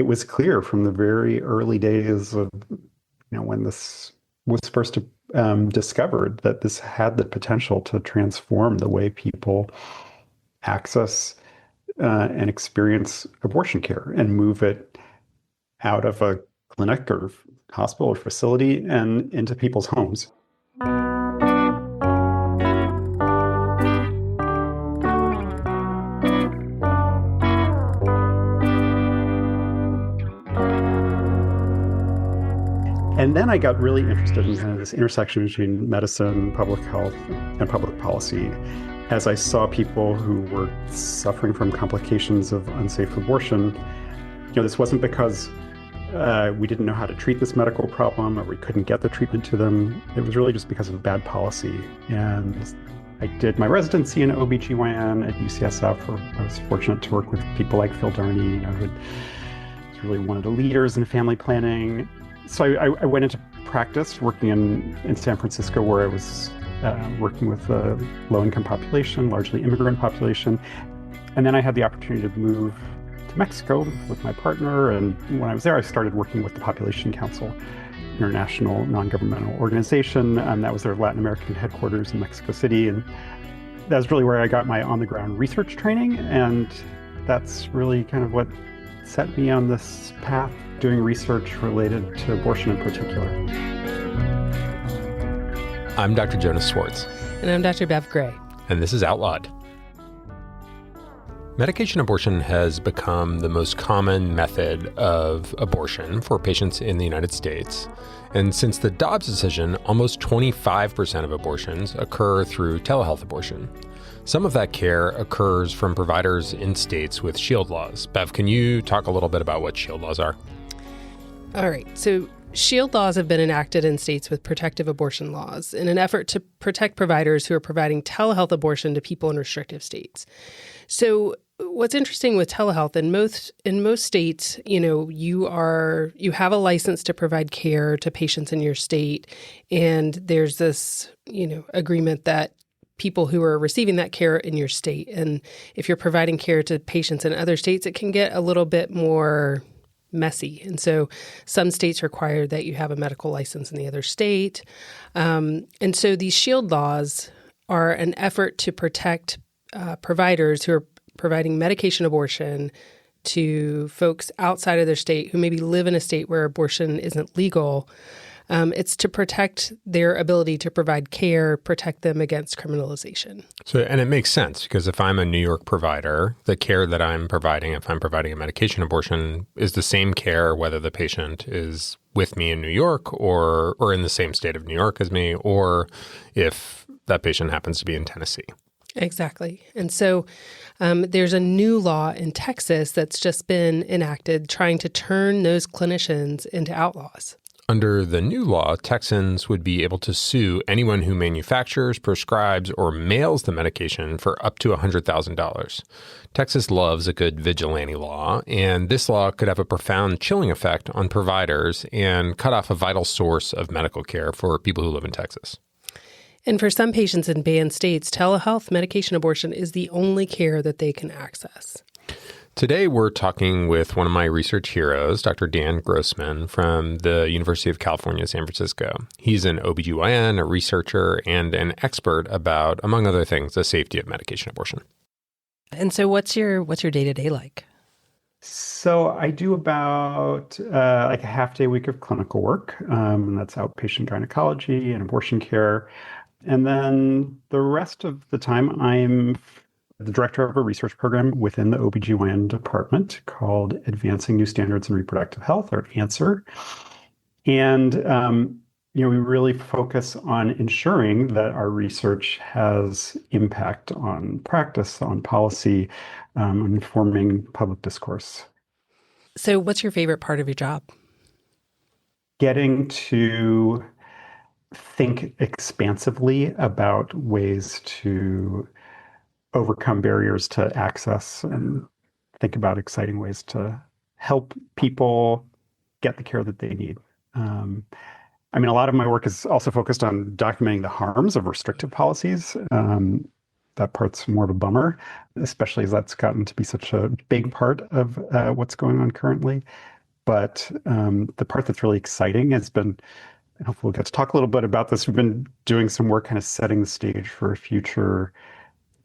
it was clear from the very early days of, when this was first discovered, that this had the potential to transform the way people access and experience abortion care and move it out of a clinic or hospital or facility and into people's homes. And then I got really interested in kind of this intersection between medicine, public health, and public policy, as I saw people who were suffering from complications of unsafe abortion. This wasn't because we didn't know how to treat this medical problem or we couldn't get the treatment to them. It was really just because of bad policy. And I did my residency in OBGYN at UCSF. I was fortunate to work with people like Phil Darney, who was really one of the leaders in family planning. So I went into practice working in San Francisco, where I was working with a low-income population, largely immigrant population. And then I had the opportunity to move to Mexico with my partner. And when I was there, I started working with the Population Council, international non-governmental organization. That was their Latin American headquarters in Mexico City. And that's really where I got my on-the-ground research training. And that's really kind of what set me on this path, doing research related to abortion in particular. I'm Dr. Jonas Swartz. And I'm Dr. Bev Gray. And this is Outlawed. Medication abortion has become the most common method of abortion for patients in the United States. And since the Dobbs decision, almost 25% of abortions occur through telehealth abortion. Some of that care occurs from providers in states with shield laws. Bev, can you talk a little bit about what shield laws are? All right. So shield laws have been enacted in states with protective abortion laws in an effort to protect providers who are providing telehealth abortion to people in restrictive states. So what's interesting with telehealth, in most states, you have a license to provide care to patients in your state, and there's this, agreement that people who are receiving that care in your state, and if you're providing care to patients in other states, it can get a little bit more messy. And so some states require that you have a medical license in the other state. And so these shield laws are an effort to protect providers who are providing medication abortion to folks outside of their state who maybe live in a state where abortion isn't legal. It's to protect their ability to provide care, protect them against criminalization. And it makes sense, because if I'm a New York provider, the care that I'm providing, if I'm providing a medication abortion, is the same care whether the patient is with me in New York or in the same state of New York as me, or if that patient happens to be in Tennessee. Exactly. And so there's a new law in Texas that's just been enacted trying to turn those clinicians into outlaws. Under the new law, Texans would be able to sue anyone who manufactures, prescribes, or mails the medication for up to $100,000. Texas loves a good vigilante law, and this law could have a profound chilling effect on providers and cut off a vital source of medical care for people who live in Texas. And for some patients in banned states, telehealth medication abortion is the only care that they can access. Today, we're talking with one of my research heroes, Dr. Dan Grossman from the University of California, San Francisco. He's an OBGYN, a researcher, and an expert about, among other things, the safety of medication abortion. And so what's your day-to-day like? So I do about like a half-day week of clinical work. And that's outpatient gynecology and abortion care. And then the rest of the time, I'm the director of a research program within the OBGYN department called Advancing New Standards in Reproductive Health, or ANSIRH. And, we really focus on ensuring that our research has impact on practice, on policy, on informing public discourse. So what's your favorite part of your job? Getting to think expansively about ways to overcome barriers to access and think about exciting ways to help people get the care that they need. A lot of my work is also focused on documenting the harms of restrictive policies. that part's more of a bummer, especially as that's gotten to be such a big part of what's going on currently. But the part that's really exciting has been, and hopefully we'll get to talk a little bit about this, we've been doing some work kind of setting the stage for a future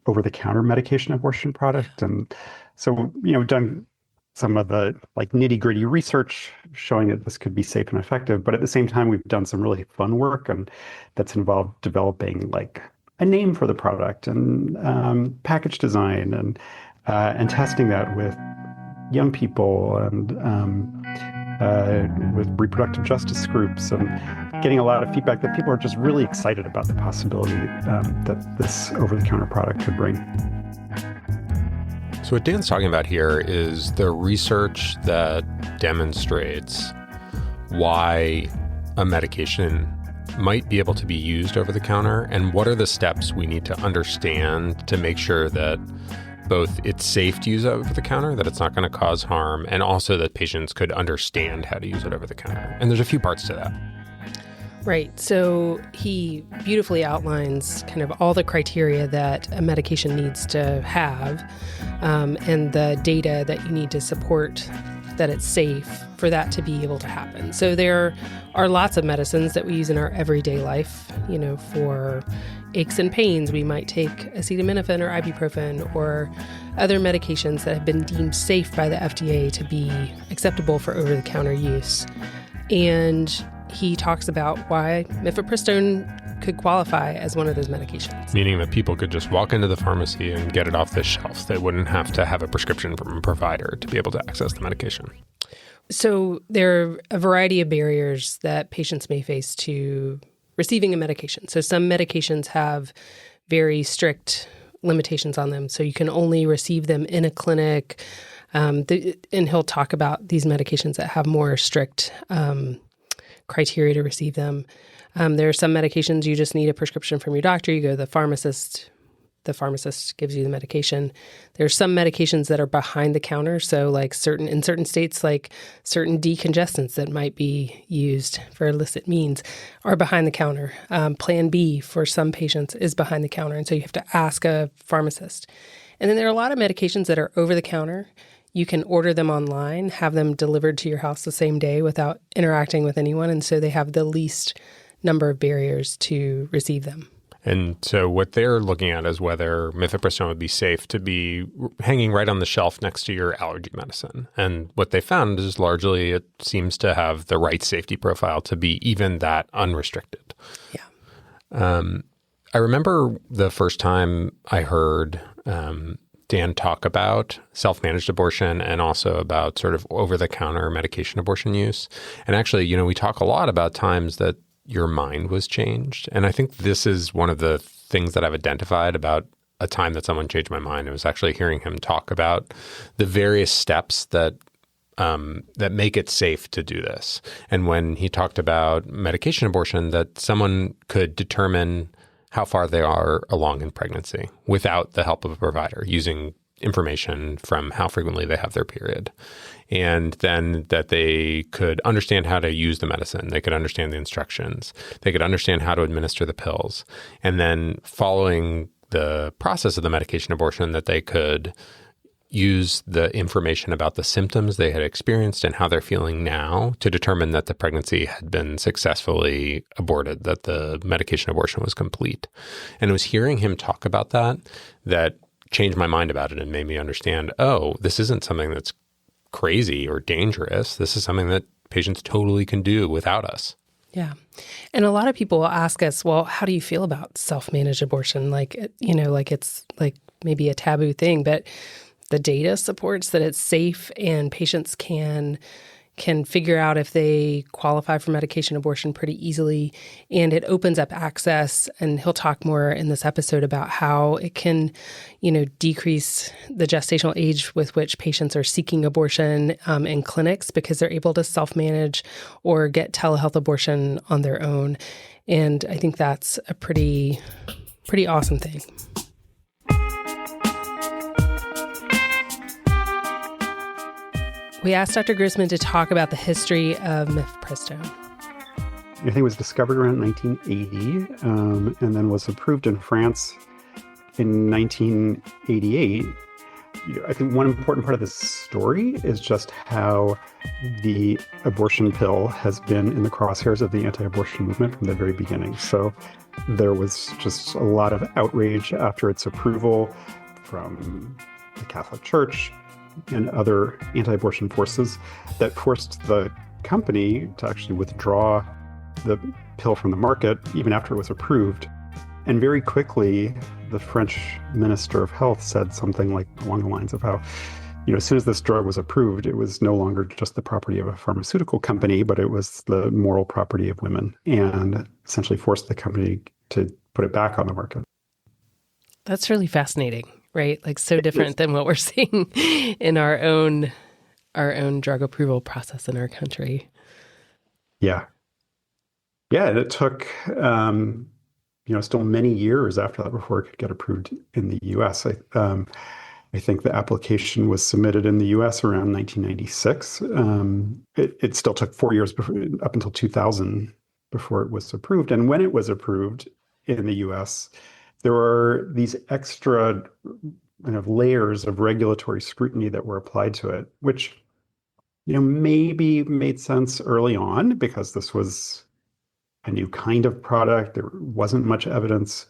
over-the-counter medication abortion product. And so, we've done some of the like nitty-gritty research showing that this could be safe and effective. But at the same time, we've done some really fun work and that's involved developing like a name for the product and package design and testing that with young people and with reproductive justice groups and getting a lot of feedback that people are just really excited about the possibility that this over-the-counter product could bring. So what Dan's talking about here is the research that demonstrates why a medication might be able to be used over the counter and what are the steps we need to understand to make sure that both it's safe to use it over the counter, that it's not going to cause harm, and also that patients could understand how to use it over the counter. And there's a few parts to that. Right. So he beautifully outlines kind of all the criteria that a medication needs to have and the data that you need to support that it's safe for that to be able to happen. So there are lots of medicines that we use in our everyday life. For aches and pains, we might take acetaminophen or ibuprofen or other medications that have been deemed safe by the FDA to be acceptable for over-the-counter use. And he talks about why mifepristone could qualify as one of those medications. Meaning that people could just walk into the pharmacy and get it off the shelf. They wouldn't have to have a prescription from a provider to be able to access the medication. So there are a variety of barriers that patients may face to receiving a medication. So some medications have very strict limitations on them. So you can only receive them in a clinic. And he'll talk about these medications that have more strict criteria to receive them. There are some medications you just need a prescription from your doctor. You go to the pharmacist gives you the medication. There's some medications that are behind the counter. So like in certain states, like certain decongestants that might be used for illicit means are behind the counter. Plan B for some patients is behind the counter. And so you have to ask a pharmacist. And then there are a lot of medications that are over the counter. You can order them online, have them delivered to your house the same day without interacting with anyone. And so they have the least number of barriers to receive them. And so what they're looking at is whether mifepristone would be safe to be hanging right on the shelf next to your allergy medicine. And what they found is largely it seems to have the right safety profile to be even that unrestricted. Yeah. I remember the first time I heard Dan talk about self-managed abortion and also about sort of over-the-counter medication abortion use. And actually, we talk a lot about times that your mind was changed. And I think this is one of the things that I've identified about a time that someone changed my mind. It was actually hearing him talk about the various steps that make it safe to do this. And when he talked about medication abortion, that someone could determine how far they are along in pregnancy without the help of a provider, using information from how frequently they have their period. And then that they could understand how to use the medicine. They could understand the instructions. They could understand how to administer the pills. And then following the process of the medication abortion, that they could use the information about the symptoms they had experienced and how they're feeling now to determine that the pregnancy had been successfully aborted, that the medication abortion was complete. And it was hearing him talk about that changed my mind about it and made me understand, this isn't something that's crazy or dangerous. This is something that patients totally can do without us. Yeah. And a lot of people will ask us, well, how do you feel about self-managed abortion? Like it's like maybe a taboo thing, but the data supports that it's safe and patients can figure out if they qualify for medication abortion pretty easily. And it opens up access. And he'll talk more in this episode about how it can, decrease the gestational age with which patients are seeking abortion in clinics because they're able to self-manage or get telehealth abortion on their own. And I think that's a pretty awesome thing. We asked Dr. Grossman to talk about the history of mifepristone. I think it was discovered around 1980 and then was approved in France in 1988, I think one important part of this story is just how the abortion pill has been in the crosshairs of the anti-abortion movement from the very beginning. So there was just a lot of outrage after its approval from the Catholic Church and other anti-abortion forces that forced the company to actually withdraw the pill from the market even after it was approved. And very quickly, the French Minister of Health said something like along the lines of how, as soon as this drug was approved, it was no longer just the property of a pharmaceutical company, but it was the moral property of women, and essentially forced the company to put it back on the market. That's really fascinating, right? Like so different than what we're seeing in our own drug approval process in our country. Yeah. Yeah, and it took still many years after that before it could get approved in the U.S. I think the application was submitted in the U.S. around 1996. It still took 4 years up until 2000 before it was approved. And when it was approved in the U.S., there were these extra kind of layers of regulatory scrutiny that were applied to it, which maybe made sense early on because this was a new kind of product. There wasn't much evidence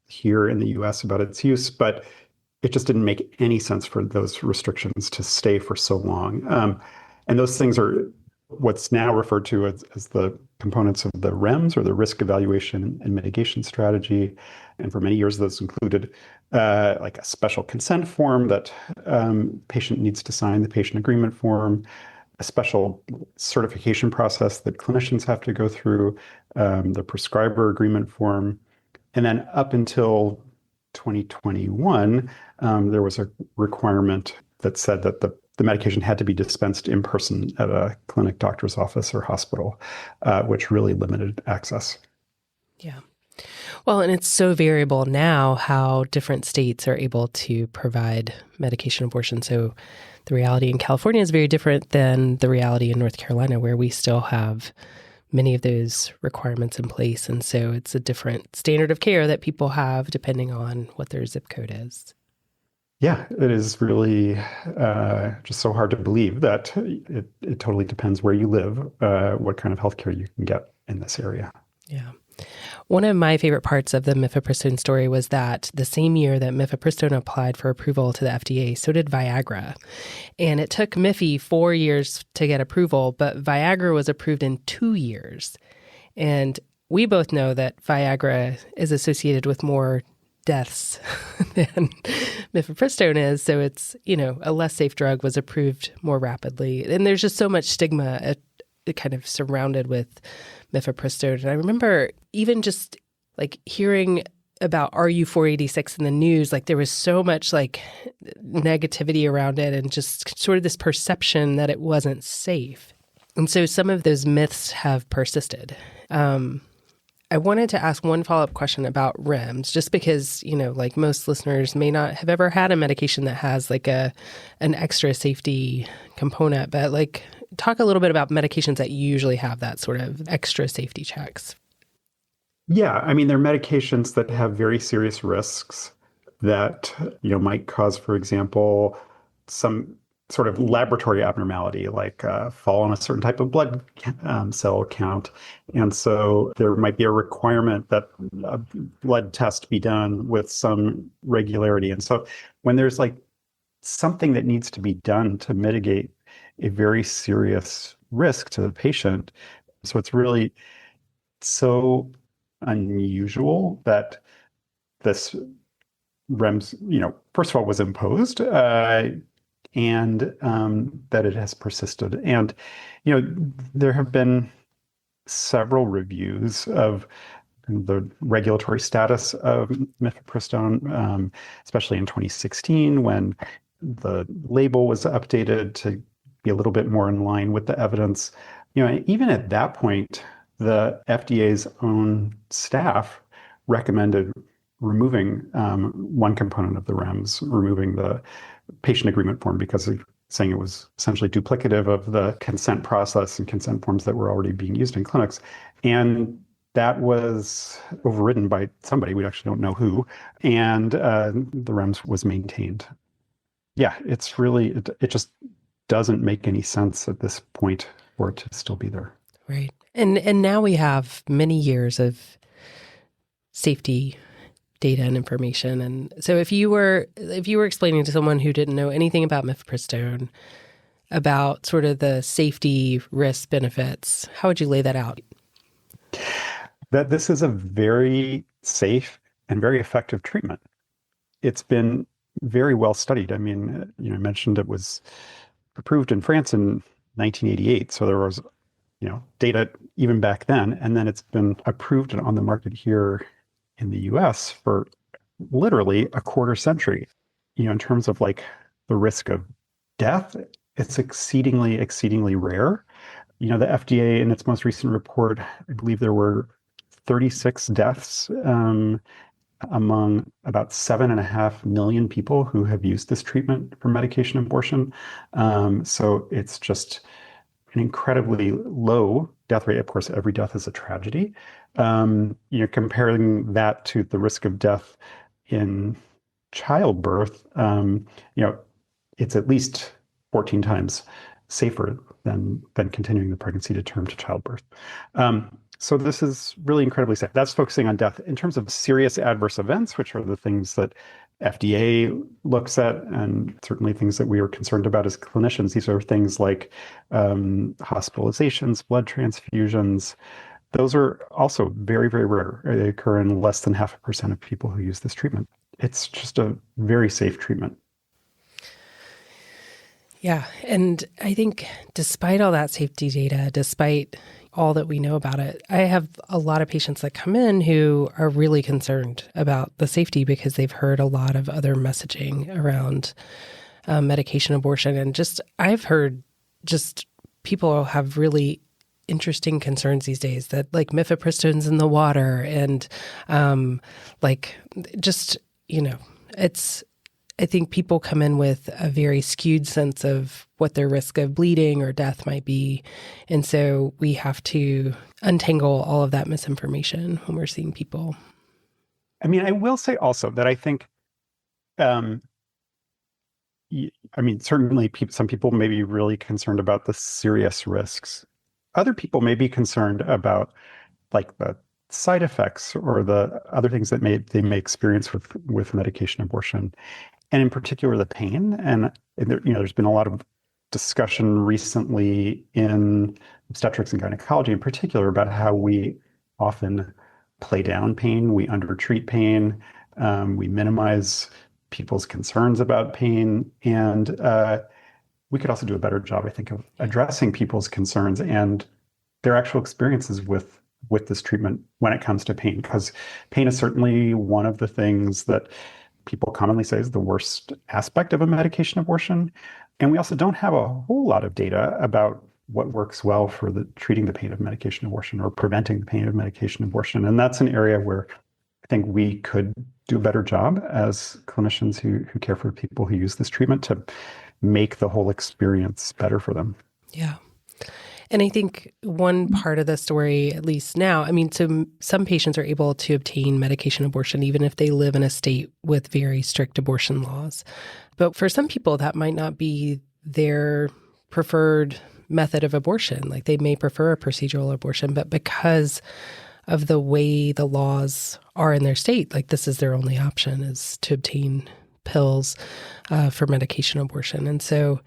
here in the US about its use, but it just didn't make any sense for those restrictions to stay for so long. And those things are what's now referred to as the components of the REMS, or the risk evaluation and mitigation strategy. And for many years, those included like a special consent form that patient needs to sign, the patient agreement form, a special certification process that clinicians have to go through, the prescriber agreement form. And then up until 2021, there was a requirement that said that the medication had to be dispensed in person at a clinic, doctor's office, or hospital, which really limited access. Yeah. Well, and it's so variable now how different states are able to provide medication abortion. So the reality in California is very different than the reality in North Carolina, where we still have many of those requirements in place. And so it's a different standard of care that people have depending on what their zip code is. Yeah, it is really just so hard to believe that it totally depends where you live, what kind of healthcare you can get in this area. Yeah. One of my favorite parts of the mifepristone story was that the same year that mifepristone applied for approval to the FDA, so did Viagra. And it took Miffy 4 years to get approval, but Viagra was approved in 2 years. And we both know that Viagra is associated with more deaths than mifepristone is. So it's, a less safe drug was approved more rapidly. And there's just so much stigma kind of surrounded with mifepristone. And I remember even just like hearing about RU486 in the news, like there was so much like negativity around it and just sort of this perception that it wasn't safe. And so some of those myths have persisted. I wanted to ask one follow-up question about REMS, just because, like most listeners may not have ever had a medication that has like an extra safety component, but like talk a little bit about medications that usually have that sort of extra safety checks. Yeah, I mean, there are medications that have very serious risks that, might cause, for example, some sort of laboratory abnormality, like fall on a certain type of blood cell count. And so there might be a requirement that a blood test be done with some regularity. And so when there's like something that needs to be done to mitigate a very serious risk to the patient, so it's really so unusual that this REMS, first of all, was imposed, and that it has persisted. And, there have been several reviews of the regulatory status of mifepristone, especially in 2016, when the label was updated to be a little bit more in line with the evidence. Even at that point, the FDA's own staff recommended removing one component of the REMS, removing the patient agreement form, because of saying it was essentially duplicative of the consent process and consent forms that were already being used in clinics. And that was overridden by somebody, we actually don't know who, and the REMS was maintained. Yeah, it's really, it just doesn't make any sense at this point for it to still be there. Right. And now we have many years of safety data and information. And so if you were explaining to someone who didn't know anything about mifepristone, about sort of the safety, risk, benefits, how would you lay that out? That this is a very safe and very effective treatment. It's been very well studied. I mean, I mentioned it was approved in France in 1988. So there was, data even back then. And then it's been approved and on the market here in the US for literally a quarter century. In terms of like the risk of death, it's exceedingly, exceedingly rare. The FDA in its most recent report, I believe there were 36 deaths among about 7.5 million people who have used this treatment for medication abortion. So it's just an incredibly low death rate. Of course, every death is a tragedy. Comparing that to the risk of death in childbirth, it's at least 14 times safer than continuing the pregnancy to term to childbirth. So this is really incredibly safe. That's focusing on death. In terms of serious adverse events, which are the things that FDA looks at, and certainly things that we are concerned about as clinicians, these are things like hospitalizations, blood transfusions. Those are also very, very rare. They occur in less than 0.5% of people who use this treatment. It's just a very safe treatment. Yeah. And I think despite all that safety data, despite all that we know about it, I have a lot of patients that come in who are really concerned about the safety because they've heard a lot of other messaging around medication abortion. And I've heard people have really interesting concerns these days that like mifepristone's in the water and I think people come in with a very skewed sense of what their risk of bleeding or death might be. And so we have to untangle all of that misinformation when we're seeing people. I mean, I will say also that I think, certainly some people may be really concerned about the serious risks. Other people may be concerned about like the side effects or the other things that they may experience with medication abortion. And in particular, the pain. And there's been a lot of discussion recently in obstetrics and gynecology in particular about how we often play down pain, we undertreat pain, we minimize people's concerns about pain. And we could also do a better job, I think, of addressing people's concerns and their actual experiences with this treatment when it comes to pain. Because pain is certainly one of the things that people commonly say is the worst aspect of a medication abortion. And we also don't have a whole lot of data about what works well for treating the pain of medication abortion or preventing the pain of medication abortion. And that's an area where I think we could do a better job as clinicians who care for people who use this treatment to make the whole experience better for them. Yeah. And I think one part of the story, at least now, so some patients are able to obtain medication abortion even if they live in a state with very strict abortion laws. But for some people, that might not be their preferred method of abortion. Like they may prefer a procedural abortion, but because of the way the laws are in their state, like this is their only option is to obtain pills for medication abortion. And so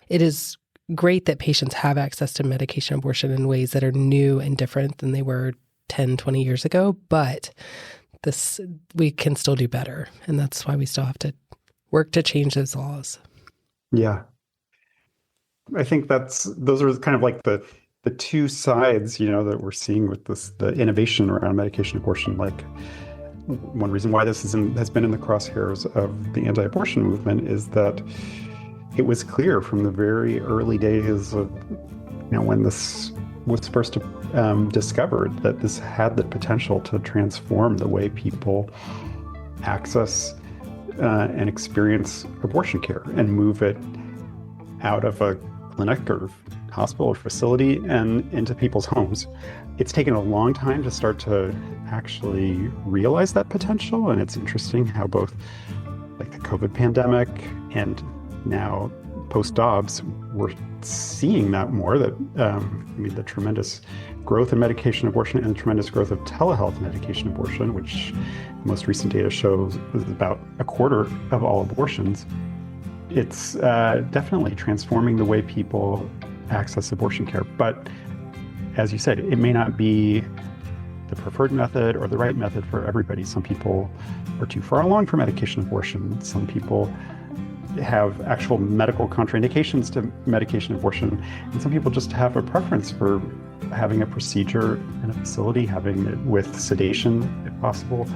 it is great that patients have access to medication abortion in ways that are new and different than they were 10, 20 years ago, but we can still do better. And that's why we still have to work to change those laws. Yeah. I think those are kind of like the two sides, that we're seeing with the innovation around medication abortion. Like one reason why this has been in the crosshairs of the anti-abortion movement is that it was clear from the very early days of, when this was first discovered, that this had the potential to transform the way people access and experience abortion care and move it out of a clinic or hospital or facility and into people's homes. It's taken a long time to start to actually realize that potential. And it's interesting how both like the COVID pandemic and now post-Dobbs, we're seeing that more, that the tremendous growth in medication abortion and the tremendous growth of telehealth medication abortion, which most recent data shows is about a quarter of all abortions. It's definitely transforming the way people access abortion care. But as you said, it may not be the preferred method or the right method for everybody. Some people are too far along for medication abortion. Some people have actual medical contraindications to medication abortion. And some people just have a preference for having a procedure in a facility, having it with sedation if possible.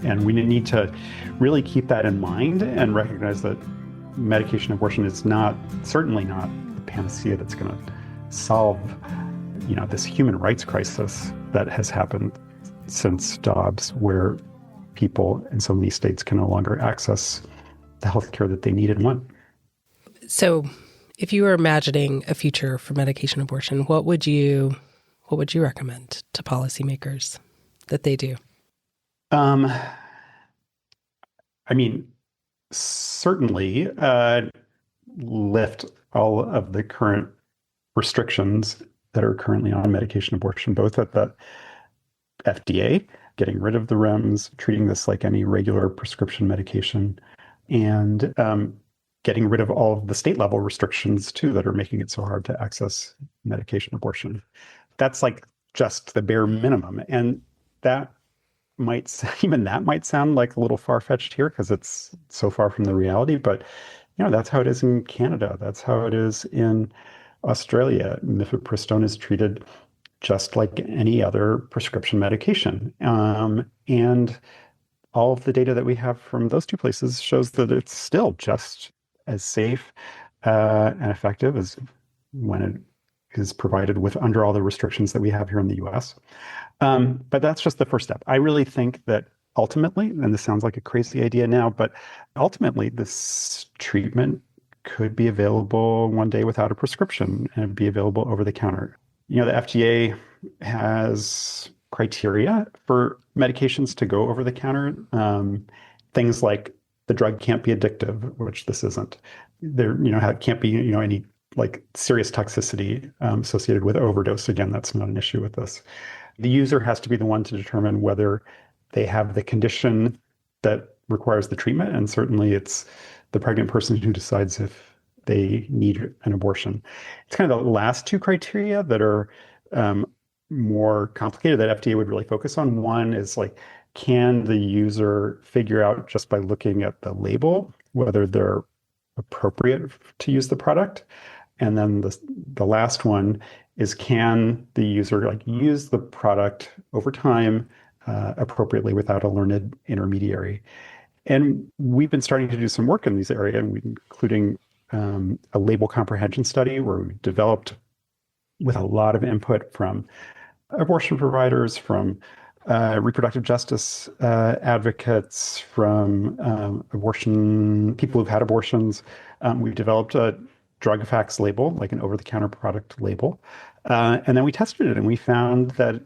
And we need to really keep that in mind and recognize that medication abortion is certainly not the panacea that's going to solve, this human rights crisis that has happened since Dobbs, where people in so many states can no longer access the health care that they need and want. So if you were imagining a future for medication abortion, what would you recommend to policymakers that they do? Certainly lift all of the current restrictions that are currently on medication abortion, both at the FDA, getting rid of the REMS, treating this like any regular prescription medication, and getting rid of all of the state level restrictions too that are making it so hard to access medication abortion. That's like just the bare minimum. And that might sound like a little far-fetched here because it's so far from the reality, but that's how it is in Canada. That's how it is in Australia. Mifepristone is treated just like any other prescription medication. And all of the data that we have from those two places shows that it's still just as safe and effective as when it is provided with under all the restrictions that we have here in the US. But that's just the first step. I really think that ultimately, and this sounds like a crazy idea now, but ultimately this treatment could be available one day without a prescription and be available over the counter. The FDA has criteria for medications to go over the counter. Things like the drug can't be addictive, which this isn't. There, can't be, any like serious toxicity associated with overdose. Again, that's not an issue with this. The user has to be the one to determine whether they have the condition that requires the treatment. And certainly it's the pregnant person who decides if they need an abortion. It's kind of the last two criteria that are more complicated that FDA would really focus on. One is like, can the user figure out just by looking at the label whether they're appropriate to use the product? And then the last one is, can the user use the product over time appropriately without a learned intermediary? And we've been starting to do some work in these areas, including a label comprehension study where we developed with a lot of input from abortion providers, from reproductive justice advocates, from people who've had abortions. We've developed a drug facts label, like an over-the-counter product label. And then we tested it and we found that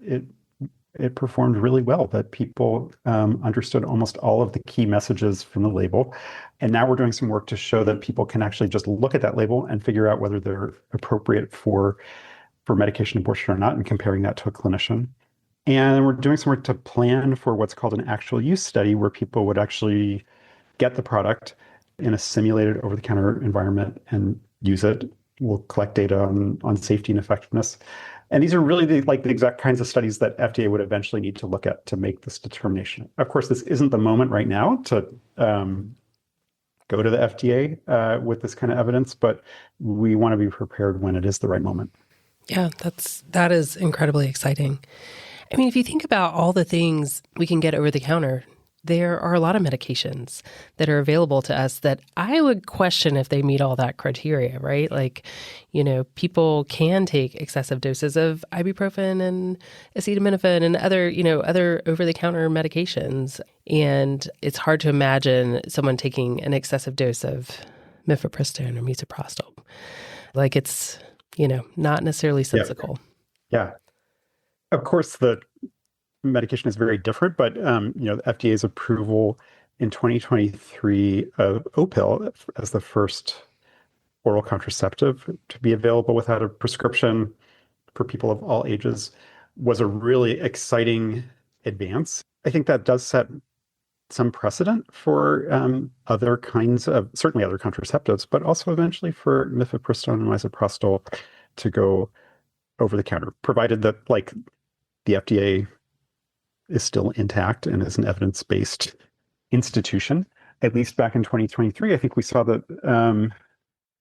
it performed really well, that people understood almost all of the key messages from the label. And now we're doing some work to show that people can actually just look at that label and figure out whether they're appropriate for medication abortion or not, and comparing that to a clinician. And we're doing some work to plan for what's called an actual use study, where people would actually get the product in a simulated over-the-counter environment and use it. We'll collect data on safety and effectiveness. And these are really the exact kinds of studies that FDA would eventually need to look at to make this determination. Of course, this isn't the moment right now to go to the FDA with this kind of evidence, but we want to be prepared when it is the right moment. Yeah, that is incredibly exciting. I mean, if you think about all the things we can get over the counter, there are a lot of medications that are available to us that I would question if they meet all that criteria, right? Like, people can take excessive doses of ibuprofen and acetaminophen and other over-the-counter medications. And it's hard to imagine someone taking an excessive dose of mifepristone or misoprostol. Like, it's not necessarily Yeah. sensical. Yeah. Of course, the medication is very different, but the FDA's approval in 2023 of Opill as the first oral contraceptive to be available without a prescription for people of all ages was a really exciting advance. I think that does set some precedent for certainly other contraceptives, but also eventually for mifepristone and misoprostol to go over the counter, provided that the FDA is still intact and is an evidence-based institution. At least back in 2023, I think we saw that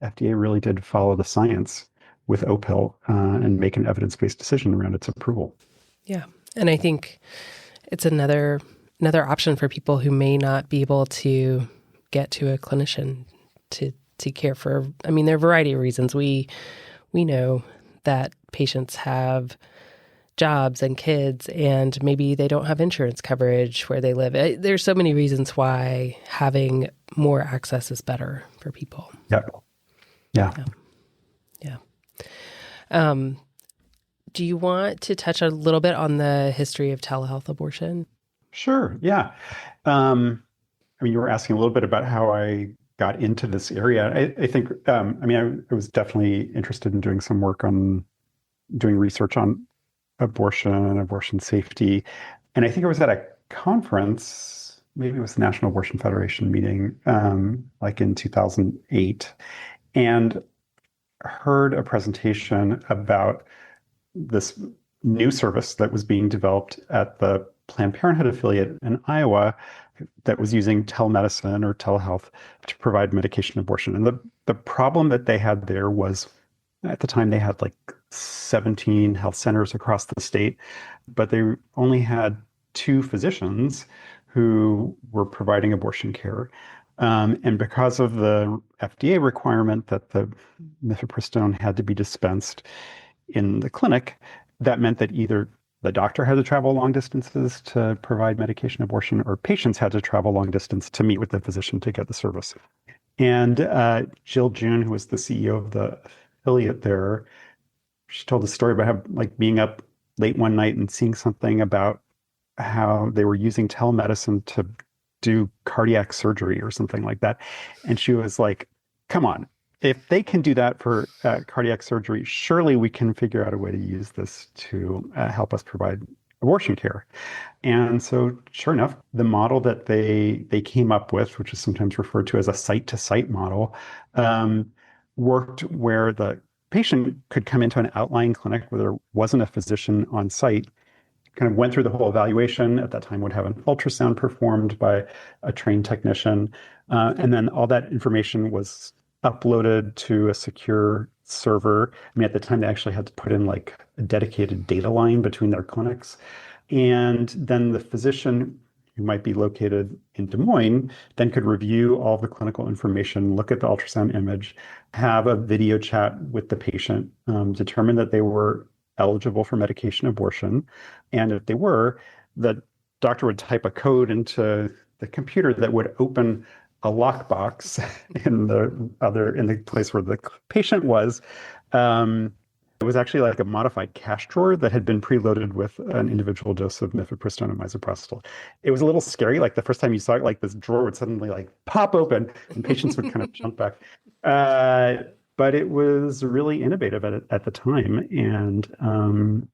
FDA really did follow the science with Opill and make an evidence-based decision around its approval. Yeah. And I think it's another option for people who may not be able to get to a clinician to care for. I mean, there are a variety of reasons. We know that patients have jobs and kids, and maybe they don't have insurance coverage where they live. There's so many reasons why having more access is better for people. Yeah. Do you want to touch a little bit on the history of telehealth abortion? Sure. Yeah. You were asking a little bit about how I got into this area. I think, I was definitely interested in doing some work on doing research on abortion and abortion safety. And I think I was at a conference, maybe it was the National Abortion Federation meeting, in 2008, and heard a presentation about this new service that was being developed at the Planned Parenthood affiliate in Iowa that was using telemedicine or telehealth to provide medication abortion. And the problem that they had there was, at the time, they had 17 health centers across the state, but they only had 2 physicians who were providing abortion care. And because of the FDA requirement that the mifepristone had to be dispensed in the clinic, that meant that either the doctor had to travel long distances to provide medication abortion, or patients had to travel long distance to meet with the physician to get the service. And Jill June, who was the CEO of the affiliate there, she told a story about how being up late one night and seeing something about how they were using telemedicine to do cardiac surgery or something like that. And she was like, come on, if they can do that for cardiac surgery, surely we can figure out a way to use this to help us provide abortion care. And so sure enough, the model that they came up with, which is sometimes referred to as a site-to-site model, worked where the patient could come into an outlying clinic where there wasn't a physician on site, kind of went through the whole evaluation. At that time, would have an ultrasound performed by a trained technician. And then all that information was uploaded to a secure server. At the time, they actually had to put in a dedicated data line between their clinics. And then the physician, who might be located in Des Moines, then could review all of the clinical information, look at the ultrasound image, have a video chat with the patient, determine that they were eligible for medication abortion. And if they were, the doctor would type a code into the computer that would open a lockbox in the place where the patient was. It was actually a modified cash drawer that had been preloaded with an individual dose of mifepristone and misoprostol. It was a little scary. The first time you saw it, this drawer would suddenly pop open and patients would kind of jump back. But it was really innovative at the time and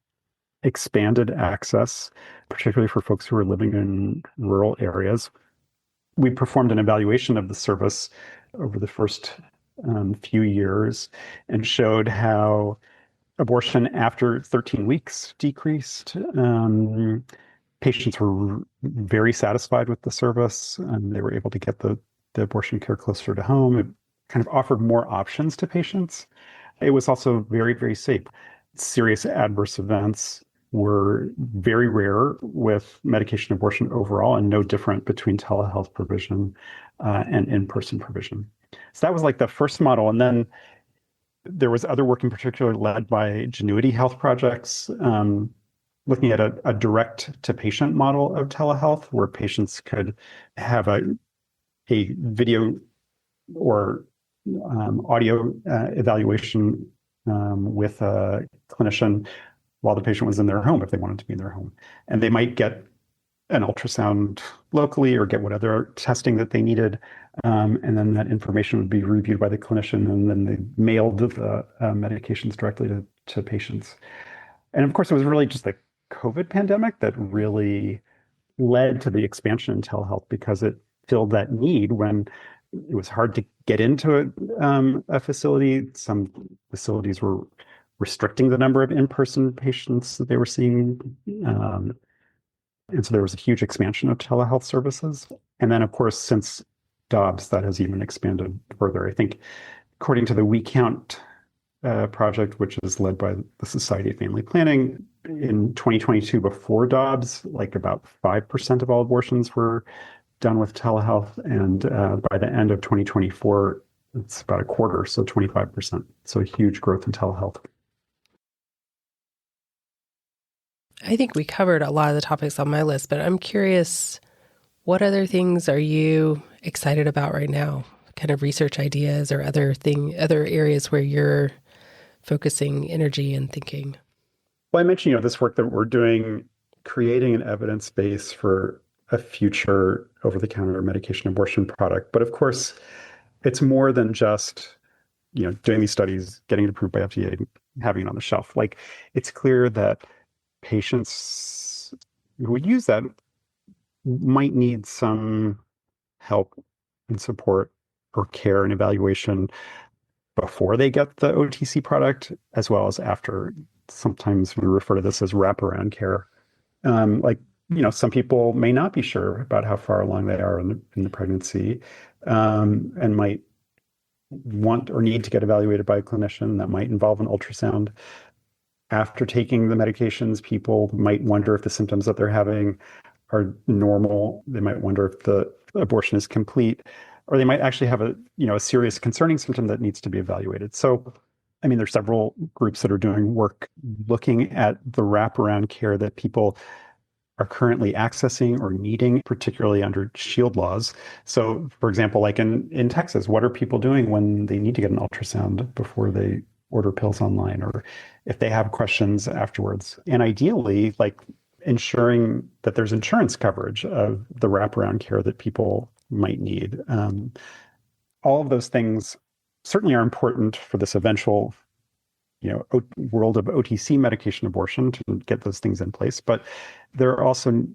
expanded access, particularly for folks who were living in rural areas. We performed an evaluation of the service over the first few years and showed how abortion after 13 weeks decreased. Patients were very satisfied with the service, and they were able to get the abortion care closer to home. It kind of offered more options to patients. It was also very, very safe. Serious adverse events were very rare with medication abortion overall, and no different between telehealth provision and in-person provision. So that was the first model. And then there was other work in particular led by Genuity Health Projects, looking at a direct-to-patient model of telehealth where patients could have a video or audio evaluation with a clinician while the patient was in their home if they wanted to be in their home. And they might get an ultrasound locally or get what other testing that they needed. And then that information would be reviewed by the clinician, and then they mailed the medications directly to patients. And of course, it was really just the COVID pandemic that really led to the expansion in telehealth, because it filled that need when it was hard to get into a facility. Some facilities were restricting the number of in-person patients that they were seeing. And so there was a huge expansion of telehealth services. And then, of course, since Dobbs, that has even expanded further. I think, according to the We Count project, which is led by the Society of Family Planning, in 2022, before Dobbs, like about 5% of all abortions were done with telehealth. And by the end of 2024, it's about a quarter, so 25%. So a huge growth in telehealth. I think we covered a lot of the topics on my list, but I'm curious, what other things are you excited about right now? Kind of research ideas or other areas where you're focusing energy and thinking? Well, I mentioned, this work that we're doing, creating an evidence base for a future over-the-counter medication abortion product. But of course, it's more than just, doing these studies, getting it approved by FDA, having it on the shelf. Like, it's clear that patients who would use that might need some help and support or care and evaluation before they get the OTC product, as well as after. Sometimes we refer to this as wraparound care. Some people may not be sure about how far along they are in the pregnancy, and might want or need to get evaluated by a clinician. That might involve an ultrasound. After taking the medications, people might wonder if the symptoms that they're having are normal. They might wonder if the abortion is complete, or they might actually have a serious concerning symptom that needs to be evaluated. So, there's several groups that are doing work looking at the wraparound care that people are currently accessing or needing, particularly under shield laws. So, for example, like in Texas, what are people doing when they need to get an ultrasound before they order pills online, or if they have questions afterwards? And ideally, like, ensuring that there's insurance coverage of the wraparound care that people might need. All of those things certainly are important for this eventual, world of OTC medication abortion, to get those things in place. But they're also,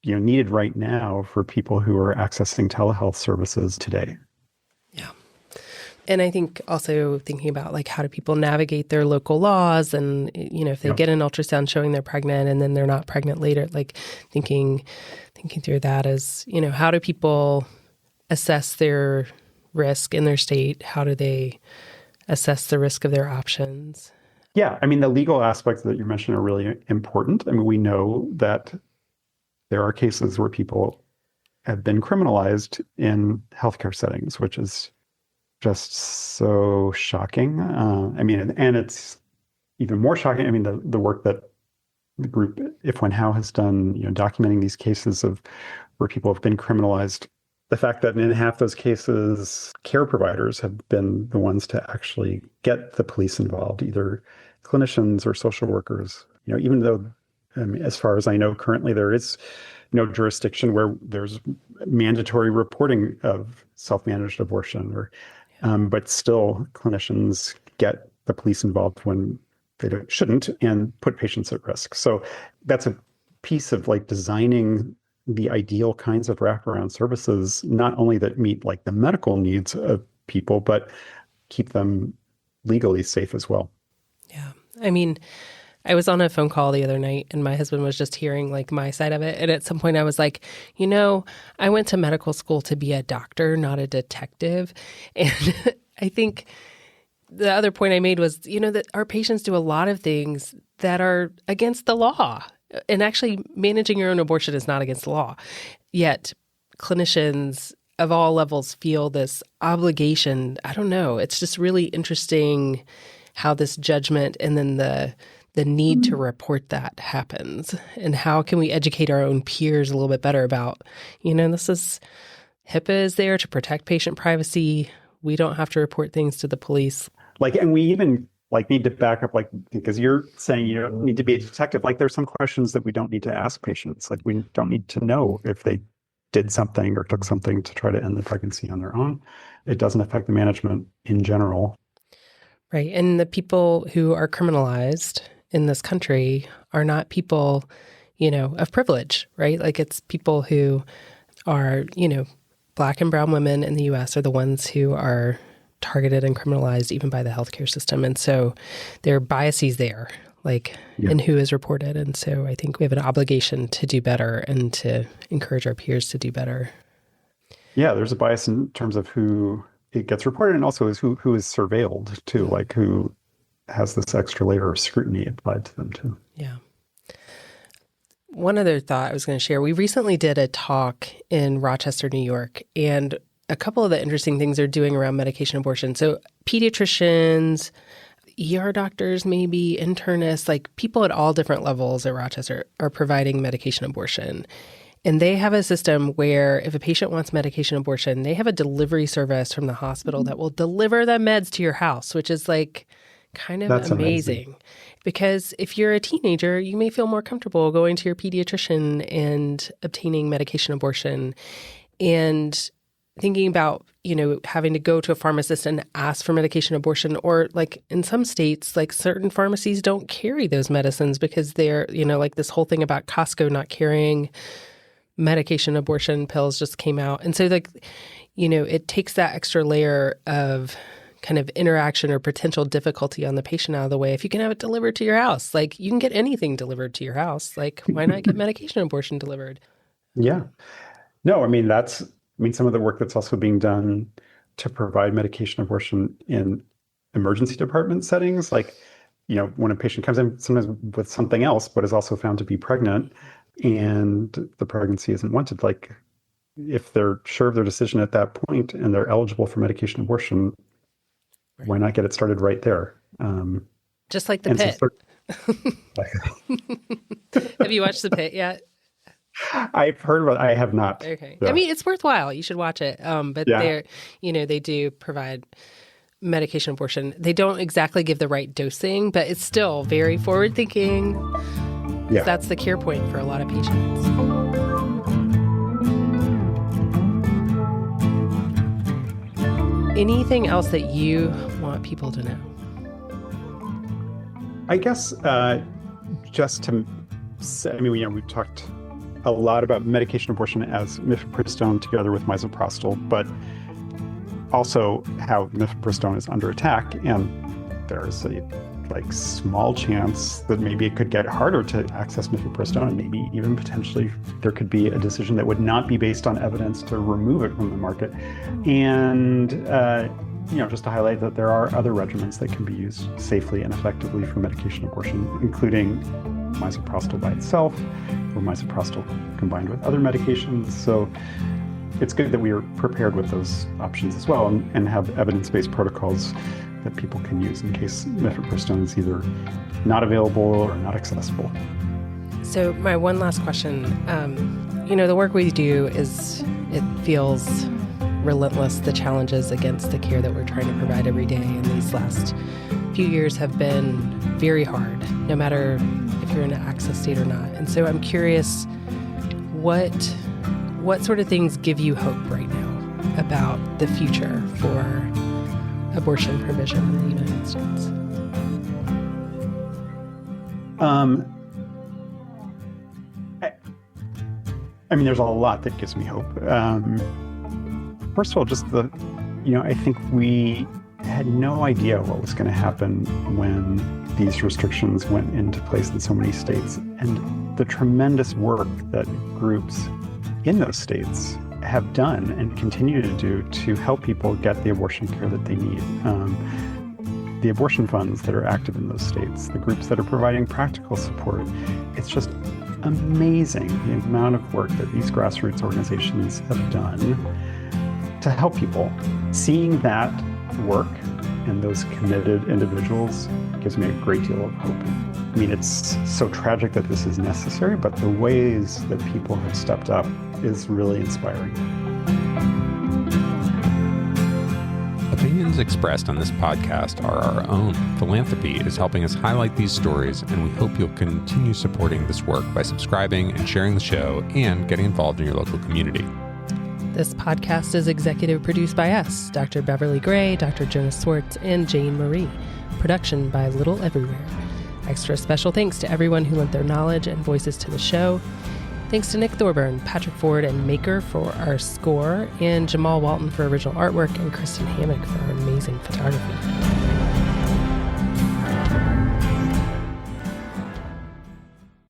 needed right now for people who are accessing telehealth services today. Yeah. And I think also thinking about, like, how do people navigate their local laws, and, if they get an ultrasound showing they're pregnant and then they're not pregnant later, like thinking through that as, how do people assess their risk in their state? How do they assess the risk of their options? Yeah, the legal aspects that you mentioned are really important. We know that there are cases where people have been criminalized in healthcare settings, which is just so shocking. And it's even more shocking. The work that the group If, When, How has done, documenting these cases of where people have been criminalized. The fact that in half those cases, care providers have been the ones to actually get the police involved, either clinicians or social workers. Even though, as far as I know, currently there is no jurisdiction where there's mandatory reporting of self-managed abortion, but still clinicians get the police involved when they shouldn't, and put patients at risk. So that's a piece of, like, designing the ideal kinds of wraparound services, not only that meet, like, the medical needs of people, but keep them legally safe as well. Yeah. I was on a phone call the other night, and my husband was just hearing, like, my side of it. And at some point I was like, I went to medical school to be a doctor, not a detective. And I think the other point I made was, that our patients do a lot of things that are against the law. And actually, managing your own abortion is not against the law. Yet clinicians of all levels feel this obligation. I don't know. It's just really interesting how this judgment and then the need to report that happens, and how can we educate our own peers a little bit better about, HIPAA is there to protect patient privacy. We don't have to report things to the police. And we even like need to back up, like, because you're saying you don't need to be a detective. Like there's some questions that we don't need to ask patients. Like we don't need to know if they did something or took something to try to end the pregnancy on their own. It doesn't affect the management in general. Right. And the people who are criminalized in this country are not people, of privilege, right? Like it's people who are, Black and brown women in the U.S. are the ones who are targeted and criminalized even by the healthcare system. And so there are biases there, in who is reported. And so I think we have an obligation to do better and to encourage our peers to do better. Yeah, there's a bias in terms of who it gets reported, and also is who is surveilled too, like who has this extra layer of scrutiny applied to them too. Yeah. One other thought I was going to share. We recently did a talk in Rochester, New York, and a couple of the interesting things they're doing around medication abortion. So pediatricians, ER doctors, maybe internists, like people at all different levels at Rochester are providing medication abortion. And they have a system where if a patient wants medication abortion, they have a delivery service from the hospital that will deliver the meds to your house, which is kind of That's amazing. Because if you're a teenager, you may feel more comfortable going to your pediatrician and obtaining medication abortion. And thinking about, having to go to a pharmacist and ask for medication abortion, or in some states, certain pharmacies don't carry those medicines because they're, this whole thing about Costco not carrying medication abortion pills just came out. And so it takes that extra layer of kind of interaction or potential difficulty on the patient out of the way. If you can have it delivered to your house, you can get anything delivered to your house. Why not get medication abortion delivered? Yeah. No, some of the work that's also being done to provide medication abortion in emergency department settings, when a patient comes in sometimes with something else, but is also found to be pregnant and the pregnancy isn't wanted, if they're sure of their decision at that point and they're eligible for medication abortion, why not get it started right there? Just like The Pit. Have you watched The Pit yet? I've heard about it. I have not. Okay. Yeah. It's worthwhile. You should watch it. They're, they do provide medication abortion. They don't exactly give the right dosing, but it's still very forward thinking. Yeah. That's the cure point for a lot of patients. Anything else that you want people to know? I guess just to say, we've talked a lot about medication abortion as mifepristone together with misoprostol, but also how mifepristone is under attack, and there's a small chance that maybe it could get harder to access mifepristone, and maybe even potentially there could be a decision that would not be based on evidence to remove it from the market. And just to highlight that there are other regimens that can be used safely and effectively for medication abortion, including misoprostol by itself or misoprostol combined with other medications. So it's good that we are prepared with those options as well, and have evidence-based protocols that people can use in case mifepristone is either not available or not accessible. So my one last question, the work we do it feels relentless, the challenges against the care that we're trying to provide every day. And these last few years have been very hard, no matter if you're in an access state or not. And so I'm curious, what sort of things give you hope right now about the future for abortion provision in the United States? There's a lot that gives me hope. First of all, just I think we had no idea what was going to happen when these restrictions went into place in so many states, and the tremendous work that groups in those states have done and continue to do to help people get the abortion care that they need. The abortion funds that are active in those states, the groups that are providing practical support, it's just amazing the amount of work that these grassroots organizations have done to help people. Seeing that work and those committed individuals gives me a great deal of hope. It's so tragic that this is necessary, but the ways that people have stepped up is really inspiring. Opinions views expressed on this podcast are our own. Philanthropy is helping us highlight these stories, and we hope you'll continue supporting this work by subscribing and sharing the show and getting involved in your local community. This podcast is executive produced by us, Dr. Beverly Gray, Dr. Jonas Swartz, and Jane Marie. Production by Little Everywhere. Extra special thanks to everyone who lent their knowledge and voices to the show. Thanks to Nick Thorburn, Patrick Ford, and Maker for our score, and Jamal Walton for original artwork, and Kristen Hammock for our amazing photography.